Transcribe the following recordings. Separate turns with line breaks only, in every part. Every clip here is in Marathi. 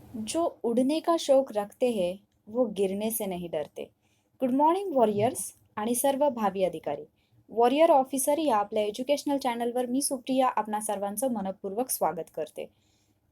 जो उड़ने का शौक रखते हैं वो गिरने से नहीं डरते. गुड मॉर्निंग वॉरियर्स आणि सर्व भावी अधिकारी. वॉरियर ऑफिसर या आपल्या एज्युकेशनल चॅनलवर मी सुप्रिया आपणा सर्वांचं मनपूर्वक स्वागत करते.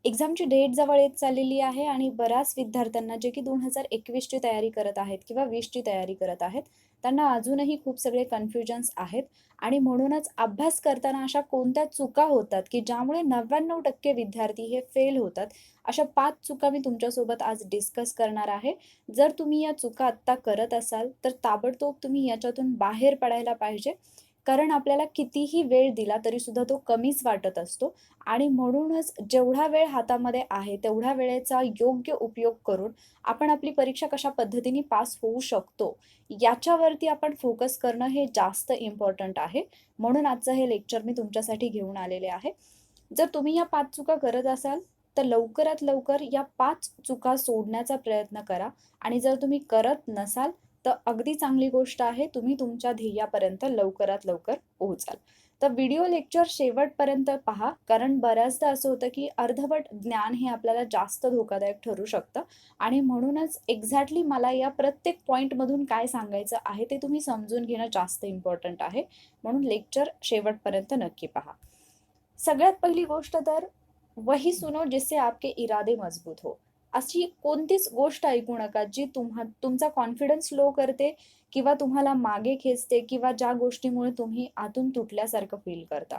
एक्झामची डेट जवळ येत चाललेली आहे आणि बऱ्याच विद्यार्थ्यांना जे की 2021ची तयारी करत आहेत किंवा 20ची तयारी करत आहेत, त्यांना अजूनही खूप सगळे कन्फ्युजन्स आहेत आणि म्हणूनच अभ्यास करताना अशा कोणत्या चुका होतात, की ज्यामुळे 99% विद्यार्थी हे फेल होतात. अशा 5 चुका मी तुमच्यासोबत आज डिस्कस करणार आहे. जर तुम्ही या चुका आत्ता करत असाल, तर ताबडतोब तुम्ही याच्यातून बाहेर पडायला पाहिजे. कारण आपल्याला कितीही वेळ दिला तरीसुद्धा तो कमीच वाटत असतो आणि म्हणूनच जेवढा वेळ हातामध्ये आहे, तेवढ्या वेळेचा योग्य उपयोग करून आपण आपली परीक्षा कशा पद्धतीने पास होऊ शकतो, याच्यावरती आपण फोकस करणं हे जास्त इम्पोर्टंट आहे. म्हणून आजचं हे लेक्चर मी तुमच्यासाठी घेऊन आलेले आहे. जर तुम्ही या 5 चुका करत असाल, तर लवकरात लवकर या 5 चुका सोडण्याचा प्रयत्न करा आणि जर तुम्ही करत नसाल, तर अगदी चांगली गोष्ट आहे. तुम्ही तुमच्या ध्येयापर्यंत लवकरात लवकर पोहोचाल. तर व्हिडिओ लेक्चर शेवटपर्यंत पहा, कारण बऱ्याचदा असं होतं, की अर्धवट ज्ञान हे आपल्याला जास्त धोकादायक ठरू शकतं आणि म्हणूनच एक्झॅक्टली मला या प्रत्येक पॉइंटमधून काय सांगायचं आहे, ते तुम्ही समजून घेणं जास्त इम्पोर्टंट आहे. म्हणून लेक्चर शेवटपर्यंत नक्की पहा. सगळ्यात पहिली गोष्ट तर वही सुनो जिससे आपके इरादे मजबूत हो. अशी कोणतीच गोष्ट ऐकू नका जी तुमचा कॉन्फिडन्स लो करते किंवा तुम्हाला मागे खेचते किंवा ज्या गोष्टीमुळे तुम्ही आतून तुटल्यासारखं फील करता.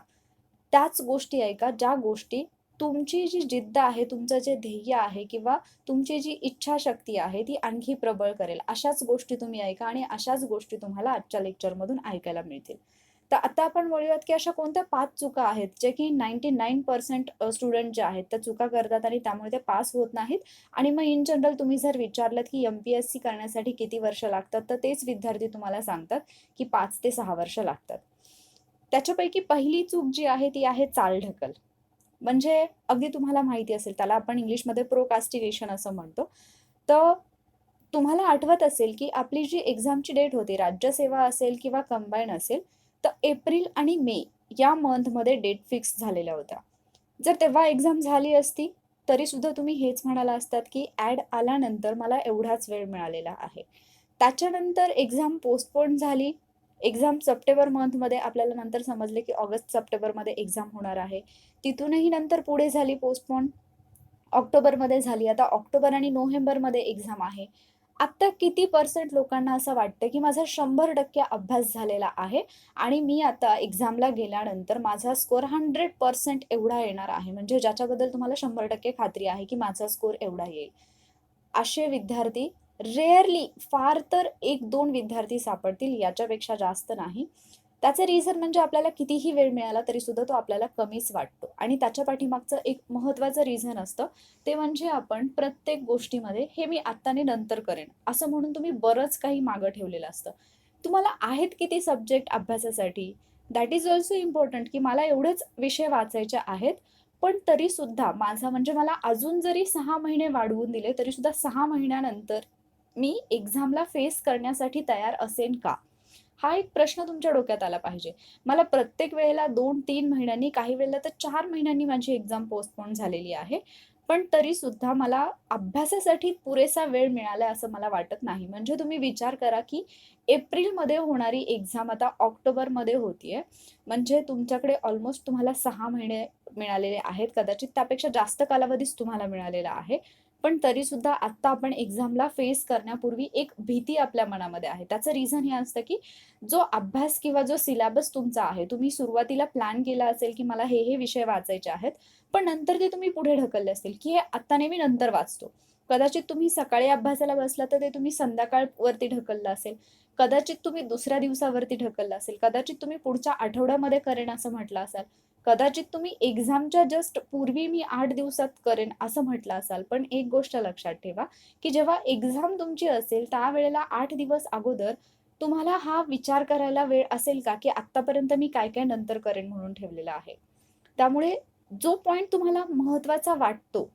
त्याच गोष्टी ऐका ज्या गोष्टी तुमची जी जिद्द आहे, तुमचं जे ध्येय आहे किंवा तुमची जी इच्छाशक्ती आहे ती आणखी प्रबळ करेल. अशाच गोष्टी तुम्ही ऐका आणि अशाच गोष्टी तुम्हाला आजच्या लेक्चरमधून ऐकायला मिळतील. तर आता आपण वळूयात, की अशा कोणत्या 5 चुका आहेत, जे की 99% स्टुडंट जे आहेत त्या चुका करतात आणि त्यामुळे ते पास होत नाहीत आणि मग इन जनरल तुम्ही जर विचारलत, की एम-पी-एस-सी करण्यासाठी किती वर्ष लागतात, तर तेच विद्यार्थी तुम्हाला सांगतात, की 5 ते 6 वर्ष लागतात. त्याच्यापैकी पहिली चूक जी आहे ती आहे चालढकल. म्हणजे अगदी तुम्हाला माहिती असेल, त्याला आपण इंग्लिशमध्ये प्रोकास्टिनेशन असं म्हणतो. तर तुम्हाला आठवत असेल, की आपली जी एक्झामची डेट होती, राज्यसेवा असेल किंवा कंबाईन असेल, तर एप्रिल आणि मे या मंथमध्ये डेट फिक्स झालेल्या होत्या. जर तेव्हा एक्झाम झाली असती, तरीसुद्धा तुम्ही हेच म्हणाला असतात, की ॲड आल्यानंतर मला एवढाच वेळ मिळालेला आहे. त्याच्यानंतर एक्झाम पोस्टपोन झाली. एक्झाम सप्टेंबर मंथमध्ये आपल्याला नंतर समजले, की ऑगस्ट-सप्टेंबरमध्ये एक्झाम होणार आहे. तिथूनही नंतर पुढे झाली पोस्टपोन. ऑक्टोबरमध्ये झाली. आता ऑक्टोबर आणि नोव्हेंबरमध्ये एक्झाम आहे. आता किती पर्सेंट लोकांना असं वाटतं, की माझा 100% अभ्यास झालेला आहे आणि मी आता एक्झामला गेल्यानंतर माझा स्कोर 100% एवढा येणार आहे. म्हणजे ज्याच्याबद्दल तुम्हाला 100% खात्री आहे, की माझा स्कोर एवढा येईल. असे विद्यार्थी रेअरली फार तर 1-2 विद्यार्थी सापडतील, याच्यापेक्षा जास्त नाही. त्याचं रिझन म्हणजे आपल्याला कितीही वेळ मिळाला तरीसुद्धा तो आपल्याला कमीच वाटतो आणि त्याच्या पाठीमागचं एक महत्त्वाचं रिझन असतं, ते म्हणजे आपण प्रत्येक गोष्टीमध्ये हे मी आत्ता आणि नंतर करेन, असं म्हणून तुम्ही बरंच काही मागं ठेवलेलं असतं. तुम्हाला आहेत किती सब्जेक्ट अभ्यासासाठी? दॅट इज ऑल्सो इम्पोर्टंट, की मला एवढेच विषय वाचायचे आहेत, पण तरीसुद्धा माझा म्हणजे मला अजून जरी 6 महिने वाढवून दिले, तरीसुद्धा 6 महिन्यानंतर मी एक्झामला फेस करण्यासाठी तयार असेन का? हा एक प्रश्न तुमच्या डोक्यात आला पाहिजे. मला प्रत्येक वेळेला 2-3 महिन्यांनी, काही वेळेला तर 4 महिन्यांनी माझी एक्झाम पोस्टपोन झालेली आहे. पण तरीसुद्धा मला अभ्यासासाठी पुरेसा वेळ मिळाला असं मला वाटत नाही. म्हणजे तुम्ही विचार करा, की एप्रिलमध्ये होणारी एक्झाम आता ऑक्टोबरमध्ये होतीये. म्हणजे तुमच्याकडे ऑलमोस्ट तुम्हाला 6 महिने मिळालेले आहेत. कदाचित त्यापेक्षा जास्त कालावधीच तुम्हाला मिळालेला आहे. पण तरीसुद्धा आत्ता आपण एक्झामला फेस करण्यापूर्वी एक भीती आपल्या मनामध्ये आहे. त्याचं रिझन हे असतं, की जो अभ्यास किंवा जो सिलेबस तुमचा आहे, तुम्ही सुरुवातीला प्लॅन केला असेल, की मला हे विषय वाचायचे आहेत. पण नंतर ते तुम्ही पुढे ढकलले असतील, की हे आत्ता नाही मी नंतर वाचतो. कदाचित तुम्ही सकाळी अभ्यासाला बसला तर ते तुम्ही संध्याकाळवरती ढकललं असेल. कदाचित तुम्ही दुसऱ्या दिवसावरती ढकललं असेल. कदाचित तुम्ही पुढच्या आठवड्यामध्ये करेन असं म्हटलं असाल. कदाचित तुम्ही एक्झामच्या जस्ट पूर्वी मी 8 दिवसात करेन असं म्हटलं असाल. पण एक गोष्ट लक्षात ठेवा, की जेव्हा एक्झाम तुमची असेल त्यावेळेला 8 दिवस अगोदर तुम्हाला हा विचार करायला वेळ असेल का, की आत्तापर्यंत मी काय-काय नंतर करेन म्हणून ठेवलेलं आहे. त्यामुळे जो पॉइंट तुम्हाला महत्त्वाचा वाटतो,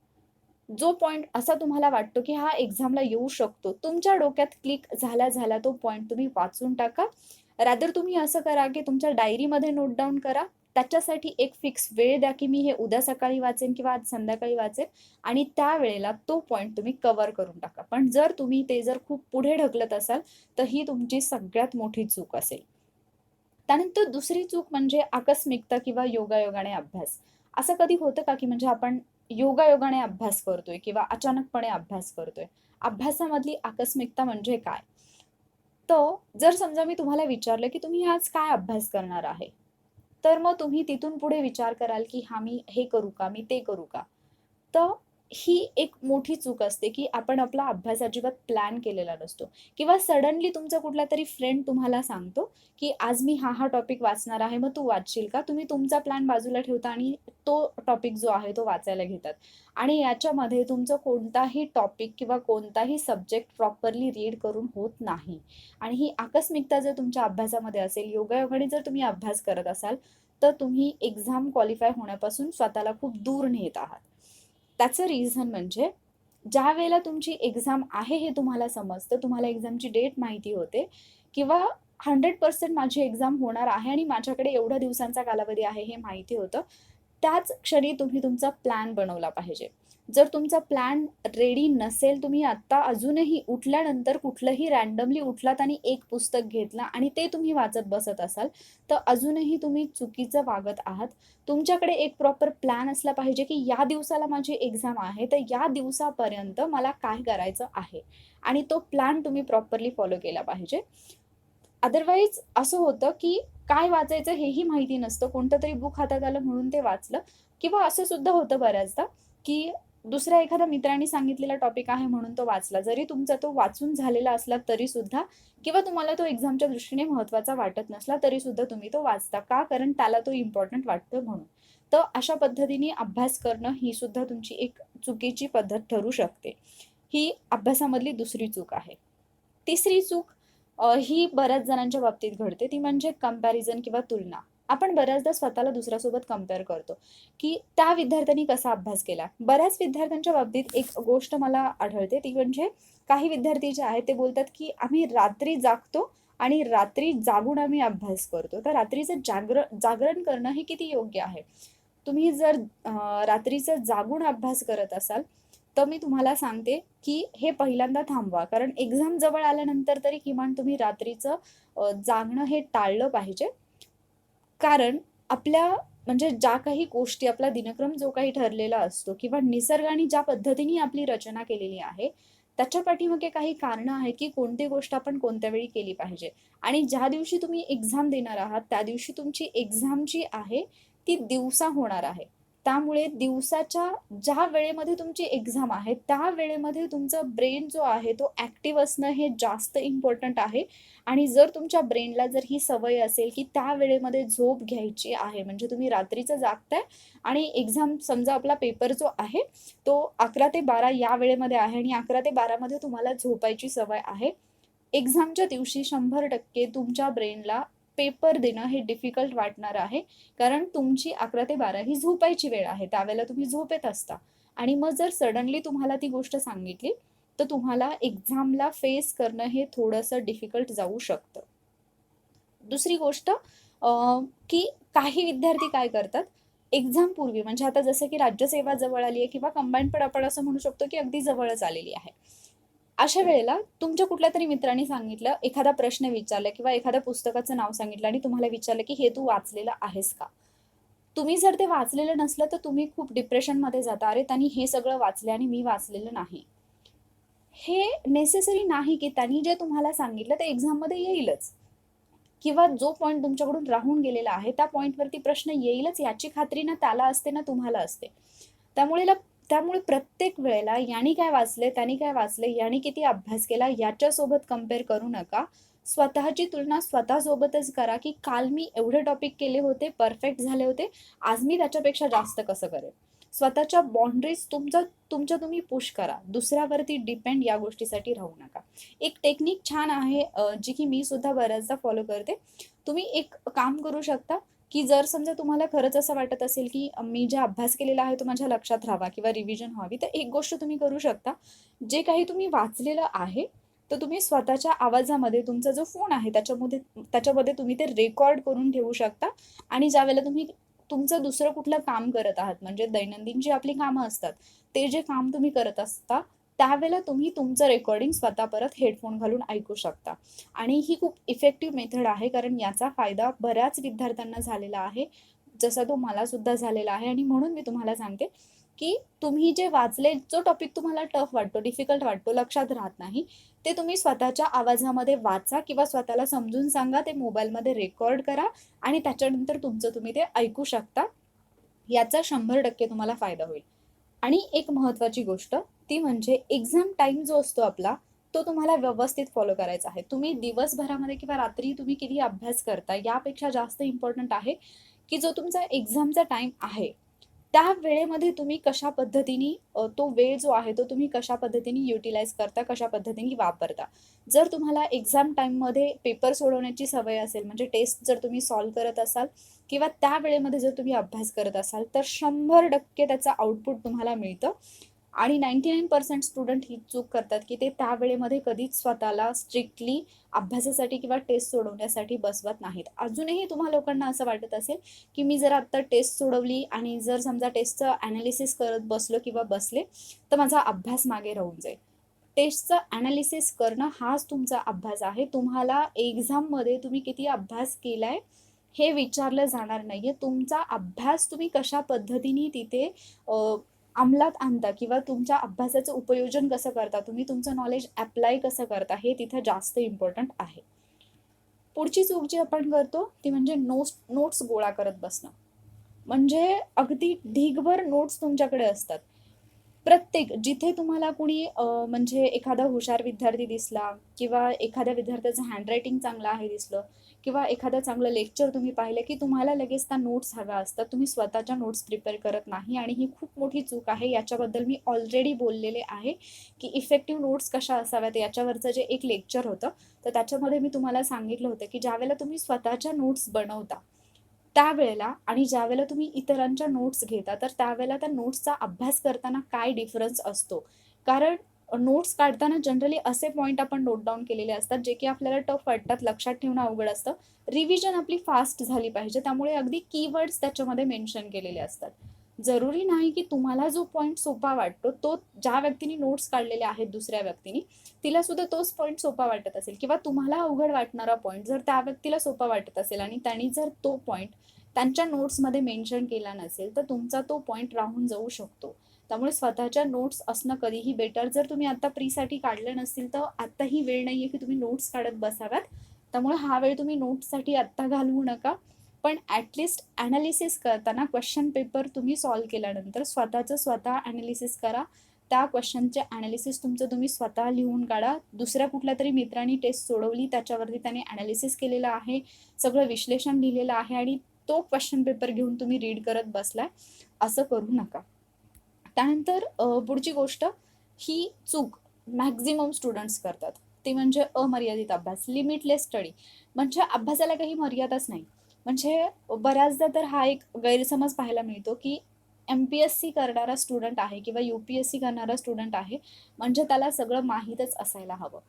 जो पॉइंट असा तुम्हाला वाटतो, की हा एक्झामला येऊ शकतो, तुमच्या डोक्यात क्लिक झाल्या तो पॉइंट तुम्ही वाचून टाका. रादर तुम्ही असं करा, की तुमच्या डायरीमध्ये नोट डाउन करा त्याच्यासाठी एक फिक्स वेळ द्या, की मी हे उद्या सकाळी वाचेन किंवा आज संध्याकाळी वाचेन आणि त्यावेळेला तो पॉइंट तुम्ही कव्हर करून टाका. पण जर तुम्ही ते जर खूप पुढे ढकलत असाल, तर ही तुमची सगळ्यात मोठी चूक असेल. त्यानंतर दुसरी चूक म्हणजे आकस्मिकता किंवा योगायोगाने अभ्यास. असं कधी होतं का, की म्हणजे आपण योगायोगाने अभ्यास करतोय किंवा अचानकपणे अभ्यास करतोय. अभ्यासामधली आकस्मिकता म्हणजे काय? तर जर समजा मी तुम्हाला विचारलं, की तुम्ही आज काय अभ्यास करणार आहे? तर मग तुम्ही तिथून पुढे विचार कराल, की हां, मी हे करू का? मी ते करू का? तर ही एक मोठी चूक असते, की आपण आपला अभ्यास अजिबात प्लॅन केलेला नसतो किंवा सडनली तुमचा कुठलातरी फ्रेंड तुम्हाला सांगतो, की "आज मी हा टॉपिक वाचणार आहे, मग तू वाचशील का?" तुम्ही तुमचा प्लॅन बाजूला ठेवता आणि तो टॉपिक जो आहे तो वाचायला घेतात आणि याच्यामध्ये तुमचं कोणताही टॉपिक किंवा कोणताही सब्जेक्ट प्रॉपरली रीड करून होत नाही आणि ही आकस्मिकता जर तुमच्या अभ्यासामध्ये असेल, योगायोगाने जर तुम्ही अभ्यास करत असाल, तर तुम्ही एक्झाम क्वालिफाय होण्यापासून स्वतःला खूप दूर नेत आहात. त्याचं रिझन म्हणजे ज्यावेळेला तुमची एक्झाम आहे हे तुम्हाला समजतं, तुम्हाला एक्झामची डेट माहिती होते किंवा 100% माझी एक्झाम होणार आहे आणि माझ्याकडे एवढ्या दिवसांचा कालावधी आहे हे माहिती होतं. त्याच क्षणी तुम्ही तुमचा प्लॅन बनवला पाहिजे. जर तुमचा प्लॅन रेडी नसेल, तुम्ही आत्ता अजूनही उठल्यानंतर कुठलंही रँडमली उठलात आणि एक पुस्तक घेतलं आणि ते तुम्ही वाचत बसत असाल, तर अजूनही तुम्ही चुकीचं वागत आहात. तुमच्याकडे एक प्रॉपर प्लॅन असला पाहिजे, की या दिवसाला माझी एक्झाम आहे, तर या दिवसापर्यंत मला काय करायचं आहे आणि तो प्लॅन तुम्ही प्रॉपरली फॉलो केला पाहिजे. अदरवाईज असं होतं, की काय वाचायचं हेही माहिती नसतं. कोणतं तरी बुक हातात आलं म्हणून ते वाचलं किंवा असं सुद्धा होतं बऱ्याचदा, की दुसऱ्या एखाद्या मित्राने सांगितलेला टॉपिक आहे म्हणून तो वाचला. जरी तुमचा तो वाचून झालेला असला तरीसुद्धा किंवा तुम्हाला तो एक्झामच्या दृष्टीने महत्त्वाचा वाटत नसला तरीसुद्धा तुम्ही तो वाचता. का? कारण त्याला तो इम्पोर्टंट वाटतो म्हणून. तर अशा पद्धतीने अभ्यास करणं ही सुद्धा तुमची एक चुकीची पद्धत ठरू शकते. ही अभ्यासामधली दुसरी चूक आहे. तिसरी चूक ही बऱ्याच जणांच्या बाबतीत घडते ती म्हणजे कंपॅरिझन किंवा तुलना. आपण बऱ्याचदा स्वतःला दुसऱ्यासोबत कंपेअर करतो, की त्या विद्यार्थ्यांनी कसा अभ्यास केला. बऱ्याच विद्यार्थ्यांच्या बाबतीत एक गोष्ट मला आढळते ती म्हणजे काही विद्यार्थी जे आहेत ते बोलतात, की आम्ही रात्री जागतो आणि रात्री जागून आम्ही अभ्यास करतो. तर रात्रीचं जागरण करणं हे किती योग्य आहे? तुम्ही जर रात्रीचं जागून अभ्यास करत असाल, तर मी तुम्हाला सांगते, की हे पहिल्यांदा थांबवा. कारण एक्झाम जवळ आल्यानंतर तरी किमान तुम्ही रात्रीचं जागणं हे टाळलं पाहिजे. कारण आपल्या म्हणजे ज्या काही गोष्टी आपला दिनक्रम जो काही ठरलेला असतो किंवा निसर्गाने ज्या पद्धतीने आपली रचना केलेली आहे, त्याच्या पाठीमागे काही कारणं आहेत, की कोणती गोष्ट आपण कोणत्या वेळी केली पाहिजे. आणि ज्या दिवशी तुम्ही एक्झाम देणार आहात, त्या दिवशी तुमची एक्झाम जी आहे, ती दिवसा होणार आहे. त्यामुळे दिवसाच्या ज्या वेळेमध्ये तुमची एक्झाम आहे, त्या वेळेमध्ये तुमचा ब्रेन जो आहे, तो ॲक्टिव्ह असणं हे जास्त इम्पोर्टंट आहे. आणि जर तुमच्या ब्रेनला जर ही सवय असेल, की त्या वेळेमध्ये झोप घ्यायची आहे, म्हणजे तुम्ही रात्रीचं जागताय आणि एक्झाम समजा आपला पेपर जो आहे, तो 11 ते 12 या वेळेमध्ये आहे आणि 11 ते 12 मध्ये तुम्हाला झोपायची सवय आहे. एक्झामच्या दिवशी 100% तुमच्या ब्रेनला पेपर देणं हे डिफिकल्ट वाटणार आहे. कारण तुमची 11 ते 12 ही झोपायची वेळ आहे. त्यावेळेला तुम्ही झोपेत असता आणि मग जर सडनली तुम्हाला ती गोष्ट सांगितली, तर तुम्हाला एक्झामला फेस करणं हे थोडंसं डिफिकल्ट जाऊ शकतं. दुसरी गोष्ट की काही विद्यार्थी काय करतात, एक्झामपूर्वी म्हणजे आता जसं की राज्यसेवा जवळ आली आहे किंवा कंबाईंड पण आपण असं म्हणू शकतो की अगदी जवळच आलेली आहे. अशा वेळेला तुमच्या कुठल्यातरी मित्राने सांगितलं, एखादा प्रश्न विचारला किंवा एखाद्या पुस्तकाचं नाव सांगितलं आणि तुम्हाला विचारलं की "हे तू वाचलेलं आहेस का?" तुम्ही जर ते वाचलेलं नसलं, तर तुम्ही खूप डिप्रेशनमध्ये जाता. "अरे, त्यांनी हे सगळं वाचलंय आणि मी वाचलेलं नाही." हे नेसेसरी नाही की त्यांनी जे तुम्हाला सांगितलं ते एक्झाममध्ये येईलच. किंवा जो पॉइंट तुमच्याकडून राहून गेलेला आहे, त्या पॉइंटवरती प्रश्न येईलच याची खात्री ना त्याला असते ना तुम्हाला असते. त्यामुळे त्यामुळे प्रत्येक वेळेला याने काय वाचले, त्याने काय वाचले, याने किती अभ्यास केला याच्यासोबत कंपेअर करू नका. स्वतःची तुलना स्वतःसोबतच करा, की काल मी एवढे टॉपिक केले होते, परफेक्ट झाले होते, आज मी त्याच्यापेक्षा जास्त कसं करेल. स्वतःच्या बाउंडरीज तुमच्या तुम्ही पुश करा. दुसऱ्यावरती डिपेंड या गोष्टीसाठी राहू नका. एक टेक्निक छान आहे जी की मी सुद्धा बऱ्याचदा फॉलो करते. तुम्ही एक काम करू शकता, की जर समजा तुम्हाला खरंच असं वाटत असेल, की मी जे अभ्यास केलेला आहे तो माझ्या लक्षात राहावा किंवा रिव्हिजन व्हावी, तर एक गोष्ट तुम्ही करू शकता. जे काही तुम्ही वाचलेलं आहे, तर तुम्ही स्वतःच्या आवाजामध्ये तुमचा जो फोन आहे त्याच्यामध्ये त्याच्यामध्ये तुम्ही ते रेकॉर्ड करून ठेवू शकता आणि ज्यावेळेला तुम्ही तुमचं दुसरं कुठलं काम करत आहात, म्हणजे दैनंदिन जी आपली कामं असतात, ते जे काम तुम्ही करत असता, त्यावेळेला तुम्ही तुमचं रेकॉर्डिंग स्वतः परत हेडफोन घालून ऐकू शकता. आणि ही खूप इफेक्टिव्ह मेथड आहे, कारण याचा फायदा बऱ्याच विद्यार्थ्यांना झालेला आहे, जसा तो मला सुद्धा झालेला आहे. आणि म्हणून मी तुम्हाला सांगते, की तुम्ही जे वाचले, जो टॉपिक तुम्हाला टफ वाटतो, डिफिकल्ट वाटतो, लक्षात राहत नाही, ते तुम्ही स्वतःच्या आवाजामध्ये वाचा किंवा स्वतःला समजून सांगा, ते मोबाईलमध्ये रेकॉर्ड करा आणि त्याच्यानंतर तुमचं तुम्ही ते ऐकू शकता. याचा 100% तुम्हाला फायदा होईल. आणि एक महत्त्वाची गोष्ट, ती म्हणजे एक्झाम टाईम जो असतो आपला, तो तुम्हाला व्यवस्थित फॉलो करायचा आहे. तुम्ही दिवसभरामध्ये किंवा रात्री तुम्ही किती अभ्यास करता, यापेक्षा जास्त इम्पॉर्टंट आहे, की जो तुमचा एक्झामचा टाईम आहे, त्या वेळेमध्ये तुम्ही कशा पद्धतीने तो वेळ जो आहे तो तुम्ही कशा पद्धतीने युटिलाइज करता, कशा पद्धतीने वापरता. जर तुम्हाला एक्झाम टाईममध्ये पेपर सोडवण्याची सवय असेल, म्हणजे टेस्ट जर तुम्ही सॉल्व्ह करत असाल किंवा त्या वेळेमध्ये जर तुम्ही अभ्यास करत असाल, तर 100% त्याचं आउटपुट तुम्हाला मिळतं. आणि 99% स्टुडंट ही चूक करतात, की ते त्या वेळेमध्ये कधीच स्वतःला स्ट्रिक्टली अभ्यासासाठी किंवा टेस्ट सोडवण्यासाठी बसवत नाहीत. अजूनही तुम्हा लोकांना असं वाटत असेल, की मी जर आत्ता टेस्ट सोडवली आणि जर समजा टेस्टचं ॲनालिसिस करत बसलो किंवा बसले, तर माझा अभ्यास मागे राहून जाईल. टेस्टचं ॲनालिसिस करणं हाच तुमचा अभ्यास आहे. तुम्हाला एक्झाममध्ये तुम्ही किती अभ्यास केलाय हे विचारलं जाणार नाहीये. तुमचा अभ्यास तुम्ही कशा पद्धतीने तिथे अंमलात आणता किंवा तुमच्या अभ्यासाचं उपयोजन कसं करता, तुम्ही तुमचं नॉलेज अप्लाय कसं करता, हे तिथे जास्त इम्पॉर्टंट आहे. पुढची चूक जी आपण करतो ती म्हणजे नोट्स गोळा करत बसणं. म्हणजे अगदी ढीगभर नोट्स तुमच्याकडे असतात. प्रत्येक जिथे तुम्हाला कुणी म्हणजे एखादा हुशार विद्यार्थी दिसला किंवा एखाद्या विद्यार्थ्याचं हँडरायटिंग चांगलं आहे दिसलं किंवा एखादं चांगलं लेक्चर तुम्ही पाहिलं, की तुम्हाला लगेच त्या नोट्स हव्या असतात. तुम्ही स्वतःच्या नोट्स प्रिपेअर करत नाही आणि ही खूप मोठी चूक आहे. याच्याबद्दल मी ऑलरेडी बोललेले आहे, की इफेक्टिव्ह नोट्स कशा असाव्यात. याच्यावरचं जे एक लेक्चर होतं, तर त्याच्यामध्ये मी तुम्हाला सांगितलं होतं, की ज्यावेळेला तुम्ही स्वतःच्या नोट्स बनवता, त्यावेळेला आणि ज्यावेळेला तुम्ही इतरांच्या नोट्स घेता, तर त्यावेळेला त्या नोट्सचा अभ्यास करताना काय डिफरन्स असतो. कारण नोट्स काढताना जनरली असे पॉइंट आपण नोट डाउन केलेले असतात, जे की आपल्याला टफ वाटतात, लक्षात ठेवणं अवघड असतं. रिव्हिजन आपली फास्ट झाली पाहिजे, त्यामुळे अगदी कीवर्ड्स त्याच्यामध्ये मेन्शन केलेले असतात. जरुरी नाही की तुम्हाला जो पॉइंट सोपा वाटतो, तो ज्या व्यक्तीने नोट्स काढलेले आहेत दुसऱ्या व्यक्तीने, तिला सुद्धा तोच पॉइंट सोपा वाटत असेल किंवा तुम्हाला अवघड वाटणारा पॉइंट जर त्या व्यक्तीला सोपा वाटत असेल आणि त्यांनी जर तो पॉइंट त्यांच्या नोट्समध्ये मेन्शन केला नसेल, तर तुमचा तो पॉइंट राहून जाऊ शकतो. त्यामुळे स्वतःच्या नोट्स असणं कधीही बेटर. जर तुम्ही आता प्रीसाठी काढले नसतील, तर आत्ताही वेळ नाहीये की तुम्ही नोट्स काढत बसाव्यात. त्यामुळे हा वेळ तुम्ही नोट्ससाठी आत्ता घालवू नका. पण ॲटलिस्ट ॲनालिसिस करताना क्वेश्चन पेपर तुम्ही सॉल्व्ह केल्यानंतर स्वतःचं स्वतः ॲनालिसिस करा. त्या क्वेश्चनचे ॲनालिसिस तुमचं तुम्ही स्वतः लिहून काढा. दुसऱ्या कुठल्या तरी मित्रांनी टेस्ट सोडवली, त्याच्यावरती त्याने ॲनालिसिस केलेलं आहे, सगळं विश्लेषण लिहिलेलं आहे आणि तो क्वेश्चन पेपर घेऊन तुम्ही रीड करत बसलाय, असं करू नका. त्यानंतर पुढची गोष्ट, ही चूक मॅक्झिमम स्टुडंट्स करतात, ती म्हणजे अमर्यादित अभ्यास, लिमिटलेस स्टडी. म्हणजे अभ्यासाला काही मर्यादाच नाही. म्हणजे बऱ्याचदा तर हा एक गैरसमज पाहायला मिळतो, की MPSC करणारा स्टुडंट आहे किंवा UPSC करणारा स्टुडंट आहे, म्हणजे त्याला सगळं माहीतच असायला हवं.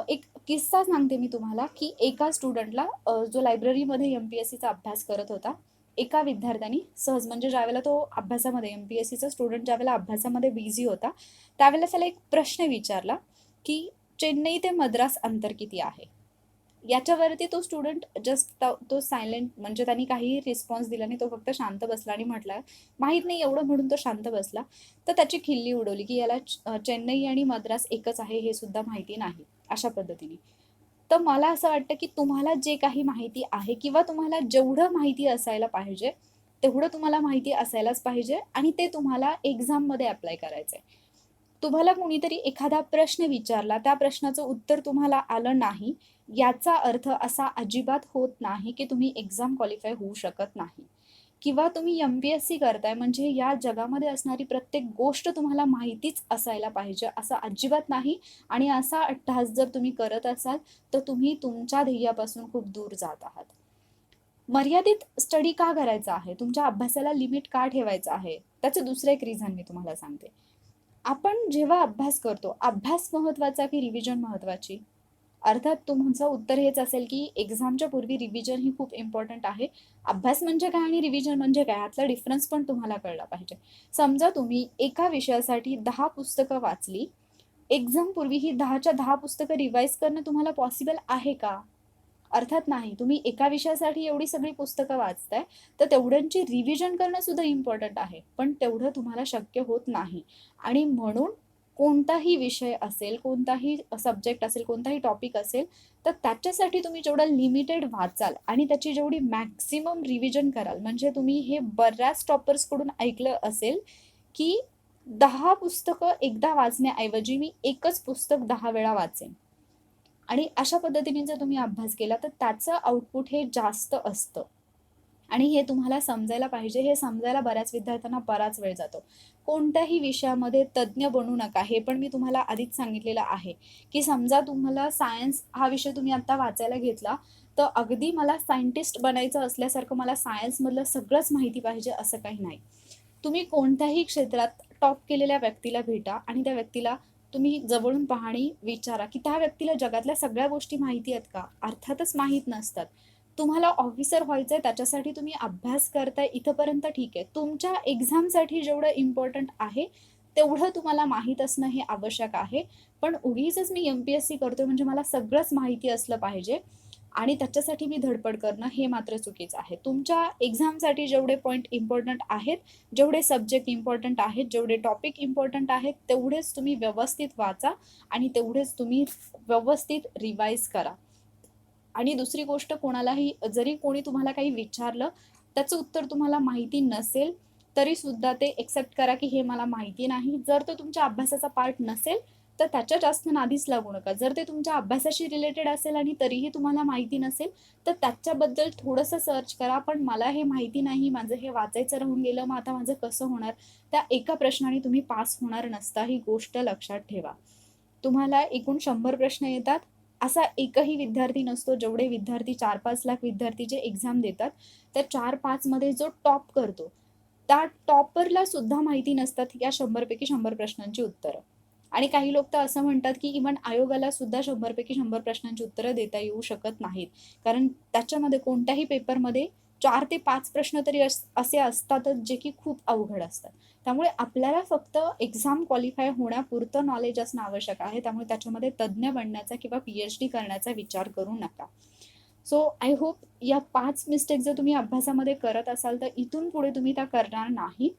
एक किस्सा सांगते मी तुम्हाला, की एका स्टुडंटला जो लायब्ररीमध्ये MPSCचा अभ्यास करत होता, एका विद्यार्थ्याने सहज, म्हणजे ज्यावेळेला तो अभ्यासामध्ये, MPSCचा स्टुडंट ज्यावेळेला अभ्यासामध्ये बिझी होता, त्यावेळेला त्याला एक प्रश्न विचारला, की चेन्नई ते मद्रास अंतर किती आहे? याच्यावरती तो स्टुडंट जस्ट तो सायलेंट, म्हणजे त्यांनी काही रिस्पॉन्स दिला नाही. तो फक्त शांत बसला आणि म्हटला, "माहीत नाही" एवढं म्हणून तो शांत बसला. तर त्याची खिल्ली उडवली, की याला चेन्नई आणि मद्रास एकच आहे हे सुद्धा माहिती नाही, अशा पद्धतीने. तर मला असं वाटतं, की तुम्हाला जे काही माहिती आहे किंवा तुम्हाला जेवढं माहिती असायला पाहिजे, तेवढं तुम्हाला माहिती असायलाच पाहिजे आणि ते तुम्हाला एक्झाममध्ये अप्लाय करायचंय. तुम्हाला कोणीतरी एखादा प्रश्न विचारला, त्या प्रश्नाचं उत्तर तुम्हाला आलं नाही, याचा अर्थ असा अजिबात होत नाही, की तुम्ही एक्झाम क्वालिफाय होऊ शकत नाही. किंवा तुम्ही MPSC करताय म्हणजे या जगामध्ये असणारी प्रत्येक गोष्ट तुम्हाला माहितीच असायला पाहिजे, असं अजिबात नाही. आणि असा अट्टहास जर तुम्ही करत असाल, तर तुम्ही तुमच्या ध्येयापासून खूप दूर जात आहात. मर्यादित स्टडी का करायचा आहे? तुमच्या अभ्यासाला लिमिट का ठेवायचं आहे? त्याचं दुसरं एक रिझन मी तुम्हाला सांगते. आपण जेव्हा अभ्यास करतो, अभ्यास महत्त्वाचा की रिव्हिजन महत्त्वाची? अर्थात तुमचं उत्तर हेच असेल की एक्झामच्या पूर्वी रिव्हिजन ही खूप इम्पॉर्टंट आहे. अभ्यास म्हणजे काय आणि रिव्हिजन म्हणजे काय यातला डिफरन्स पण तुम्हाला कळला पाहिजे. समजा तुम्ही एका विषयासाठी 10 पुस्तकं वाचली, एक्झाम पूर्वी ही 10च्या 10 पुस्तकं रिवाईज करणं तुम्हाला पॉसिबल आहे का? अर्थात नाही. तुम्ही एका विषयासाठी एवढी सगळी पुस्तकं वाचताय, तर तेवढ्यांची रिव्हिजन करणं सुद्धा इम्पॉर्टंट आहे. पण तेवढं तुम्हाला शक्य होत नाही आणि म्हणून कोणताही विषय असेल, कोणताही सब्जेक्ट असेल, कोणताही टॉपिक असेल, तर त्याच्यासाठी तुम्ही जेवढं लिमिटेड वाचाल आणि त्याची जेवढी मॅक्सिमम रिव्हिजन कराल, म्हणजे तुम्ही हे बऱ्याच टॉपर्सकडून ऐकलं असेल, की 10 पुस्तकं एकदा वाचण्याऐवजी मी एकच पुस्तक 10 वेळा वाचेन. आणि अशा पद्धतीने जर तुम्ही अभ्यास केला तर त्याचं आउटपुट हे जास्त असतं आणि हे तुम्हाला समजायला पाहिजे. हे समजायला बऱ्याच विद्यार्थ्यांना बराच वेळ जातो. कोणत्याही विषयामध्ये तज्ज्ञ बनू नका. हे पण मी तुम्हाला आधीच सांगितलेलं आहे, की समजा तुम्हाला सायन्स हा विषय तुम्ही आता वाचायला घेतला, तर अगदी मला सायंटिस्ट बनायचं असल्यासारखं मला सायन्समधलं सगळंच माहिती पाहिजे असं काही नाही. तुम्ही कोणत्याही क्षेत्रात टॉप केलेल्या व्यक्तीला भेटा आणि त्या व्यक्तीला तुम्ही जवळून पाहणी विचारा, की त्या व्यक्तीला जगातल्या सगळ्या गोष्टी माहिती आहेत का? अर्थातच माहीत नसतात. तुम्हाला ऑफिसर व्हायचंय त्याच्यासाठी तुम्ही अभ्यास करताय इथपर्यंत ठीक आहे. तुमच्या एक्झामसाठी जेवढं इम्पोर्टंट आहे, तेवढं तुम्हाला माहीत असणं हे आवश्यक आहे. पण उगीचच मी एम-पी-एस-सी करतोय म्हणजे मला सगळंच माहिती असलं पाहिजे आणि त्याच्यासाठी मी धडपड करणं हे मात्र चुकीचं आहे. तुमच्या एक्झामसाठी जेवढे पॉइंट इम्पोर्टंट आहेत, जेवढे सब्जेक्ट इम्पॉर्टंट आहेत, जेवढे टॉपिक इम्पॉर्टंट आहेत, तेवढेच तुम्ही व्यवस्थित वाचा आणि तेवढेच तुम्ही व्यवस्थित रिवाईज करा. आणि दुसरी गोष्ट कोणालाही जरी कोणी तुम्हाला काही विचारलं, त्याचं उत्तर तुम्हाला माहिती नसेल, तरी सुद्धा ते एक्सेप्ट करा, की हे मला माहिती नाही. जर तो तुमच्या अभ्यासाचा पार्ट नसेल, तर त्याच्या जास्त नादीच लागू नका. जर ते तुमच्या अभ्यासाशी रिलेटेड असेल आणि तरीही तुम्हाला माहिती नसेल, तर त्याच्याबद्दल थोडंसं सर्च करा. पण मला हे माहिती नाही, माझं हे वाचायचं राहून गेलं, मग आता माझं कसं होणार? त्या एका प्रश्नाने तुम्ही पास होणार नसता, ही गोष्ट लक्षात ठेवा. तुम्हाला एकूण 100 प्रश्न येतात. असा एकही विद्यार्थी नसतो, जेवढे विद्यार्थी 4-5 लाख विद्यार्थी जे एक्झाम देतात, त्या 4-5 मध्ये जो टॉप करतो, त्या टॉपरला सुद्धा माहिती नसतात या 100 पैकी 100 प्रश्नांची उत्तरं. आणि काही लोक तर असं म्हणतात, की इव्हन आयोगाला सुद्धा 100 पैकी 100 प्रश्नांची उत्तरं देता येऊ शकत नाहीत. कारण त्याच्यामध्ये कोणत्याही पेपरमध्ये 4 ते 5 प्रश्न तरी असे असतातच, जे की खूप अवघड असतात. त्यामुळे आपल्याला फक्त एक्झाम क्वालिफाय होण्यापुरतं नॉलेज असणं आवश्यक आहे. त्यामुळे त्याच्यामध्ये तज्ञ बनण्याचा किंवा पी-एच-डी करण्याचा विचार करू नका. सो आय होप या 5 मिस्टेक जर तुम्ही अभ्यासामध्ये करत असाल, तर इथून पुढे तुम्ही त्या करणार नाही.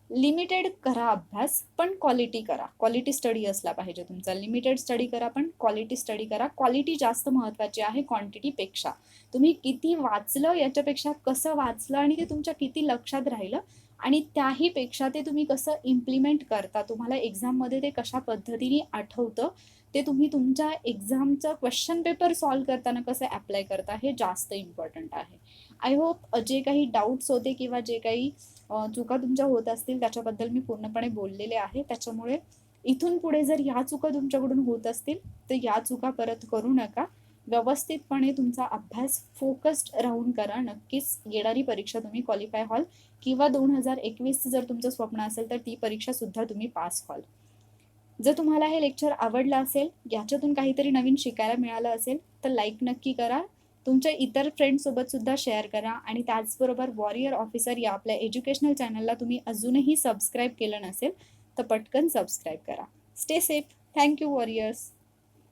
लिमिटेड करा अभ्यास, पण क्वालिटी करा. क्वालिटी स्टडी असला पाहिजे तुमचा. लिमिटेड स्टडी करा, पण क्वालिटी स्टडी करा. क्वालिटी जास्त महत्त्वाची आहे क्वांटिटीपेक्षा. तुम्ही किती वाचलं याच्यापेक्षा कसं वाचलं आणि ते तुमच्या किती लक्षात राहिलं आणि त्याहीपेक्षा ते तुम्ही कसं इम्प्लिमेंट करता, तुम्हाला एक्झाममध्ये ते कशा पद्धतीने आठवतं, ते तुम्ही तुमच्या एक्झामचं क्वेश्चन पेपर सॉल्व्ह करताना कसं ॲप्लाय करता, हे जास्त इम्पॉर्टंट आहे. आय होप जे काही डाऊट्स होते किंवा जे काही चुका तुमच्या होत असतील त्याच्याबद्दल मी पूर्णपणे बोललेले आहे. त्याच्यामुळे इथून पुढे जर ह्या चुका तुमच्याकडून होत असतील, तर या चुका परत करू नका. व्यवस्थितपणे तुमचा अभ्यास फोकस्ड राहून करा. नक्कीच येणारी परीक्षा तुम्ही क्वालिफाय व्हाल किंवा 2021 जर तुमचं स्वप्न असेल, तर ती परीक्षासुद्धा तुम्ही पास व्हाल. जर तुम्हाला हे लेक्चर आवडलं असेल, याच्यातून काहीतरी नवीन शिकायला मिळालं असेल, तर लाईक नक्की करा. तुमच्या इतर फ्रेंड्ससोबत सुद्धा शेअर करा आणि त्याचबरोबर वॉरियर ऑफिसर या आपल्या एज्युकेशनल चॅनलला तुम्ही अजूनही सबस्क्राईब केलं नसेल, तर पटकन सबस्क्राईब करा. Stay safe. Thank you warriors.